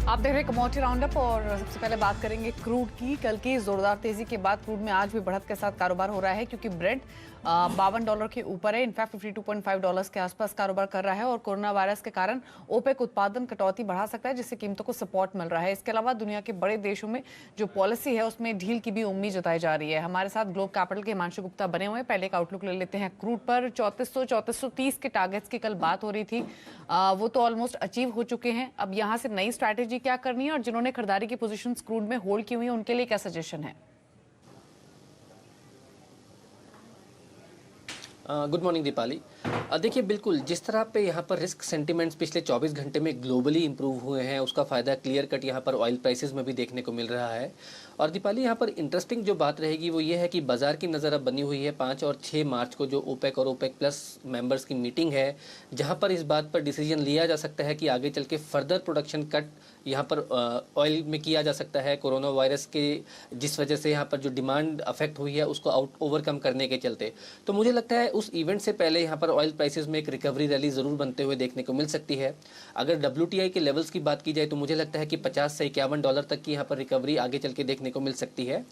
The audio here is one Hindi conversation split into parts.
आप देख रहे हैं कमोडिटी राउंडअप और सबसे पहले बात करेंगे क्रूड की। कल की जोरदार तेजी के बाद क्रूड में आज भी बढ़त के साथ कारोबार हो रहा है क्योंकि ब्रेंट $52 के ऊपर है। इनफैक्ट $52.5 के आसपास कारोबार कर रहा है और कोरोना वायरस के कारण ओपेक उत्पादन कटौती बढ़ा सकता है जिससे कीमतों को सपोर्ट मिल रहा है। इसके अलावा दुनिया के बड़े देशों में जो पॉलिसी है उसमें ढील की भी उम्मीद जताई जा रही है। हमारे साथ ग्लोब कैपिटल के हिमांशु गुप्ता बने हुए हैं। पहले एक आउटलुक ले लेते हैं। क्रूड पर 3430 के टारगेट्स की कल बात हो रही थी, वो तो ऑलमोस्ट अचीव हो चुके हैं। अब यहाँ से नई स्ट्रैटेजी क्या करनी है और जिन्होंने खरीदारी की पोजीशन क्रूड में होल्ड की हुई है उनके लिए क्या सजेशन है? Good morning Deepali. देखिए, बिल्कुल जिस तरह पे यहाँ पर रिस्क सेंटिमेंट्स पिछले 24 घंटे में ग्लोबली इंप्रूव हुए हैं उसका फ़ायदा क्लियर कट यहाँ पर ऑयल प्राइसेस में भी देखने को मिल रहा है। और दीपाली, यहाँ पर इंटरेस्टिंग जो बात रहेगी वो ये है कि बाजार की नज़र अब बनी हुई है 5 और 6 मार्च को जो ओपेक और ओपेक प्लस मेंबर्स की मीटिंग है, जहाँ पर इस बात पर डिसीजन लिया जा सकता है कि आगे चल के फर्दर प्रोडक्शन कट यहाँ पर ऑयल में किया जा सकता है। कोरोना वायरस के जिस वजह से यहाँ पर जो डिमांड अफेक्ट हुई है उसको ओवरकम करने के चलते, तो मुझे लगता है उस इवेंट से पहले यहाँ पर ऑयल प्राइसेस में एक रिकवरी रैली ज़रूर बनते हुए देखने को मिल सकती है। अगर WTI के लेवल्स की बात की जाए तो मुझे लगता है कि 50 से $51 तक की यहाँ पर रिकवरी आगे चल के देखने को मिल सकती है।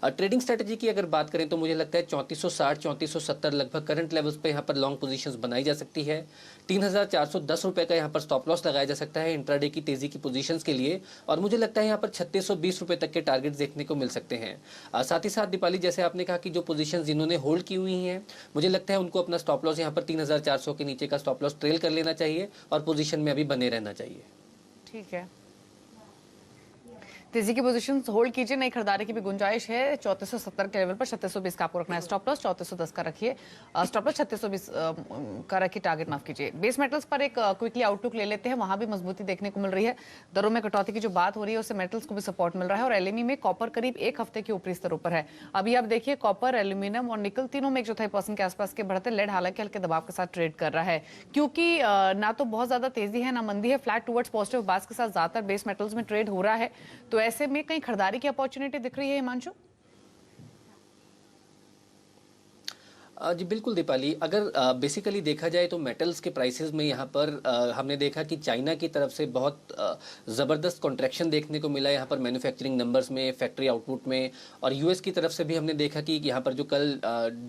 ट्रेडिंग स्ट्रेटजी की अगर बात करें तो मुझे लगता है 3460 3470 लगभग करंट लेवल्स पे यहाँ पर लॉन्ग पोजीशंस बनाई जा सकती है। 3410 रुपये का यहाँ पर स्टॉप लॉस लगाया जा सकता है इंट्राडे की तेज़ी की पोजीशंस के लिए, और मुझे लगता है यहाँ पर 3620 रुपये तक के टारगेट्स देखने को मिल सकते हैं। साथ ही साथ दीपाली, जैसे आपने कहा कि जो पोजीशंस जिन्होंने होल्ड की हुई हैं, मुझे लगता है उनको अपना स्टॉप लॉस यहाँ पर 3400 के नीचे का स्टॉप लॉस ट्रेल कर लेना चाहिए और पोजीशन में अभी बने रहना चाहिए। ठीक है, तेजी की पोजीशन होल्ड कीजिए, नई खरीदारी की भी गुंजाइश है। 3470 के लेवल पर 3620 का आपको रखना है स्टॉप लॉस, 3410 का रखिए स्टॉप लॉस, 3620 का रखिए टारगेट, माफ कीजिए। बेस मेटल्स पर एक क्विकली आउटलुक ले लेते हैं। वहां भी मजबूती देखने को मिल रही है। दरों में कटौती की जो बात हो रही है उससे मेटल्स को भी सपोर्ट मिल रहा है और LME में कॉपर करीब एक हफ्ते के ऊपरी स्तरों पर है। अभी आप देखिए, कॉपर, एल्यूमिनियम और निकल तीनों में 1/4% के आसपास के बढ़ते। लेड हालांकि हल्के दबाव के साथ ट्रेड कर रहा है क्योंकि ना तो बहुत ज्यादा तेजी है ना मंदी है, फ्लैट टुवर्ड्स पॉजिटिव बास के साथ ज्यादातर बेस मेटल्स में ट्रेड हो रहा है। तो ऐसे में कहीं खरीदारी की अपॉर्चुनिटी दिख रही है हिमांशु? जी बिल्कुल दीपाली, अगर बेसिकली देखा जाए तो मेटल्स के प्राइसेस में यहाँ पर हमने देखा कि चाइना की तरफ से बहुत ज़बरदस्त कॉन्ट्रैक्शन देखने को मिला यहाँ पर मैन्युफैक्चरिंग नंबर्स में, फैक्ट्री आउटपुट में, और US की तरफ से भी हमने देखा कि यहाँ पर जो कल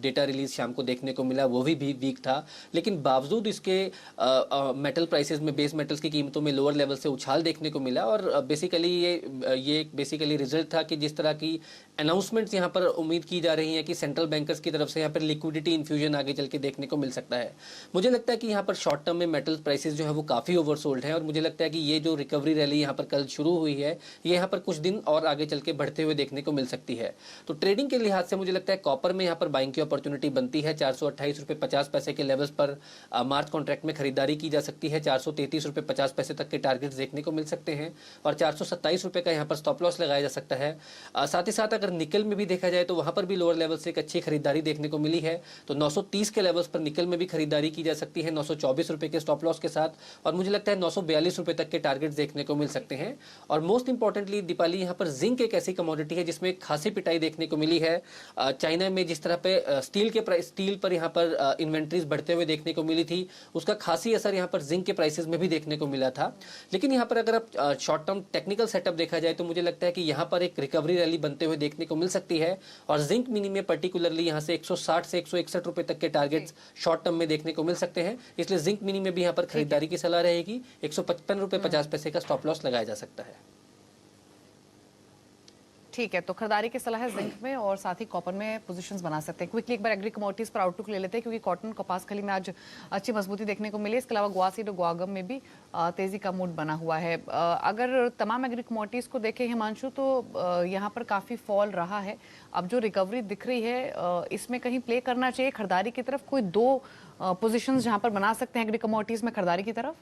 डेटा रिलीज शाम को देखने को मिला वो भी वीक था। लेकिन बावजूद इसके मेटल प्राइसेस में, बेस मेटल्स की कीमतों में लोअर लेवल से उछाल देखने को मिला। और बेसिकली ये बेसिकली रिजल्ट था कि जिस तरह की अनाउंसमेंट्स यहाँ पर उम्मीद की जा रही हैं कि सेंट्रल बैंकर्स की तरफ से यहाँ पर लिक्विडिटी इन्फ्यूजन आगे चल के देखने को मिल सकता है। मुझे लगता है कि यहाँ पर शॉर्ट टर्म में मेटल प्राइसेस जो है वो काफ़ी ओवरसोल्ड हैं और मुझे लगता है कि ये जो रिकवरी रैली यहाँ पर कल शुरू हुई है ये यहाँ पर कुछ दिन और आगे चल के बढ़ते हुए देखने को मिल सकती है। तो ट्रेडिंग के लिहाज से मुझे लगता है कॉपर में यहाँ पर बाइंग की अपॉर्चुनिटी बनती है। 428 रुपये 50 पैसे के लेवल्स पर मार्च कॉन्ट्रैक्ट में खरीदारी की जा सकती है। 433 रुपये 50 पैसे तक के टारगेट्स देखने को मिल सकते हैं और 427 रुपये का यहाँ पर स्टॉप लॉस लगाया जा सकता है। साथ ही साथ अगर निकल में भी देखा जाए तो वहाँ पर भी लोअर लेवल से एक अच्छी खरीदारी देखने को मिली है। तो 930 के लेवल्स पर निकल में भी खरीदारी की जा सकती है 924 रुपये के स्टॉप लॉस के साथ, और मुझे लगता है 942 रुपये तक के टारगेट्स देखने को मिल सकते हैं। और मोस्ट इंपॉर्टेंटली दीपाली, यहाँ पर जिंक एक ऐसी कमोडिटी है जिसमें खासी पिटाई देखने को मिली है। चाइना में जिस तरह पे स्टील पर यहाँ पर इन्वेंट्रीज बढ़ते हुए देखने को मिली थी, उसका खासी असर यहाँ पर जिंक के प्राइसेस में भी देखने को मिला था। लेकिन यहाँ पर अगर आप शॉर्ट टर्म टेक्निकल सेटअप देखा जाए तो मुझे लगता है कि यहाँ पर एक रिकवरी रैली बनते हुए देखने को मिल सकती है और जिंक मिनी में पर्टिकुलरली यहाँ से 160 से 161 रुपये तक के टारगेट्स शॉर्ट टर्म में देखने को मिल सकते हैं। इसलिए जिंक मिनी में भी यहाँ पर खरीदारी की सलाह रहेगी। 155 रुपये 50 पैसे का स्टॉप लॉस लगाया जा सकता है। ठीक है, तो खरीदारी की सलाह है जिंक में और साथ ही कॉपर में पोजीशंस बना सकते हैं। क्विकली एक बार एग्री कमोडिटीज पर आउटलुक ले लेते हैं क्योंकि कॉटन, कपास, खली में आज अच्छी मजबूती देखने को मिली है। इसके अलावा गुआ सीड और गुआगम में भी तेजी का मूड बना हुआ है। अगर तमाम एग्री कमोडिटीज को देखें हिमांशु तो यहाँ पर काफी फॉल रहा है। अब जो रिकवरी दिख रही है इसमें कहीं प्ले करना चाहिए खरीदारी की तरफ। कोई दो पोजिशन जहाँ पर बना सकते हैं एग्री कमोडिटीज में खरीदारी की तरफ?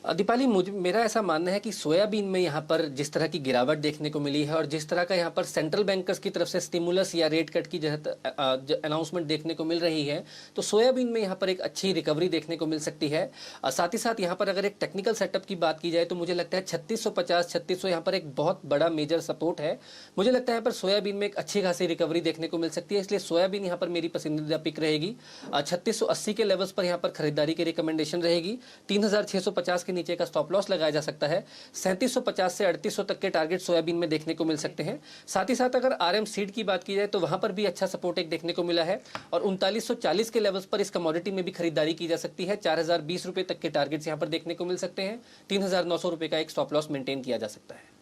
दीपाली, मेरा ऐसा मानना है कि सोयाबीन में यहाँ पर जिस तरह की गिरावट देखने को मिली है और जिस तरह का यहाँ पर सेंट्रल बैंकर्स की तरफ से स्टिमुलस या रेट कट की अनाउंसमेंट देखने को मिल रही है, तो सोयाबीन में यहाँ पर एक अच्छी रिकवरी देखने को मिल सकती है। साथ ही साथ यहाँ पर अगर एक टेक्निकल सेटअप की बात की जाए तो मुझे लगता है 3650 3600 यहाँ पर एक बहुत बड़ा मेजर सपोर्ट है। मुझे लगता है यहाँ पर सोयाबीन में एक अच्छी खासी रिकवरी देखने को मिल सकती है, इसलिए सोयाबीन यहाँ पर मेरी पसंदीदा पिक रहेगी। 3680 के लेवल्स पर यहाँ पर खरीदारी की रिकमेंडेशन रहेगी। 3650 के नीचे का स्टॉप लॉस लगाया जा सकता है। 3750 से 3800 तक के टारगेट सोयाबीन में देखने को मिल सकते हैं। साथ ही साथ अगर आरएम सीड की बात की जाए तो वहां पर भी अच्छा सपोर्ट एक देखने को मिला है और 3940 के लेवल्स पर इस कमोडिटी में भी खरीदारी की जा सकती है। 4020 रुपए तक के टारगेट्स यहां पर देखने को मिल सकते हैं। 3900 रुपए का एक स्टॉप लॉस मेंटेन किया जा सकता है।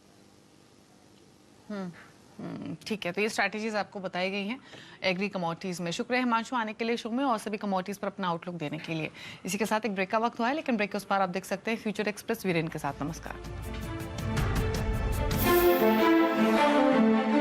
ठीक है, तो ये स्ट्रैटेजीज आपको बताई गई हैं एग्री कमोडिटीज में। शुक्रिया हिमांशु आने के लिए शो में और सभी कमोडिटीज पर अपना आउटलुक देने के लिए। इसी के साथ एक ब्रेक का वक्त हुआ है, लेकिन ब्रेक के उस पार आप देख सकते हैं फ्यूचर एक्सप्रेस वीरेन के साथ। नमस्कार।